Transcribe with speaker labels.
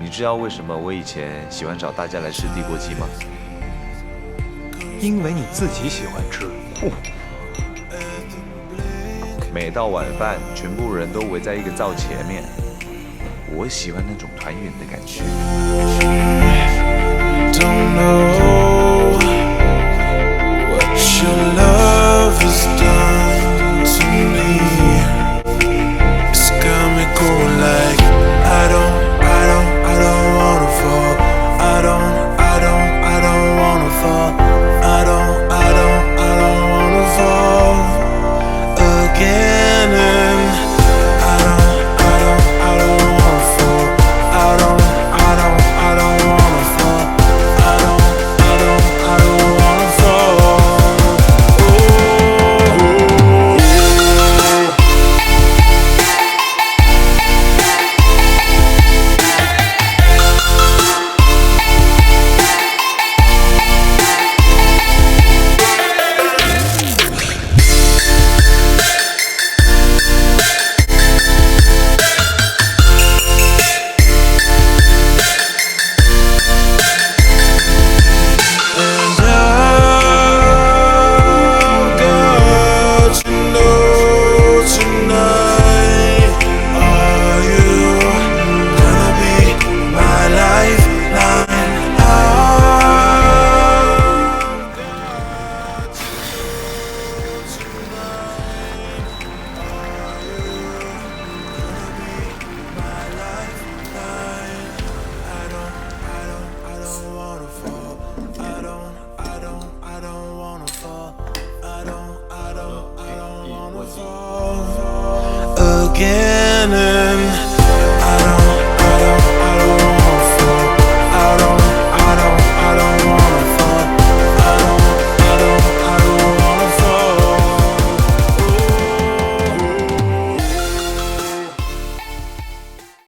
Speaker 1: 你知道为什么我以前喜欢找大家来吃地锅鸡吗？
Speaker 2: 因为你自己喜欢吃。
Speaker 1: 每到晚饭，全部人都围在一个灶前面，我喜欢那种团圆的感觉。
Speaker 3: Don't know what your love has done to me. It's got me going like I don't wanna fall. I don't wanna fall. I don't wanna fall again. And I don't wanna fall. I don't wanna fall. I don't wanna fall. Again and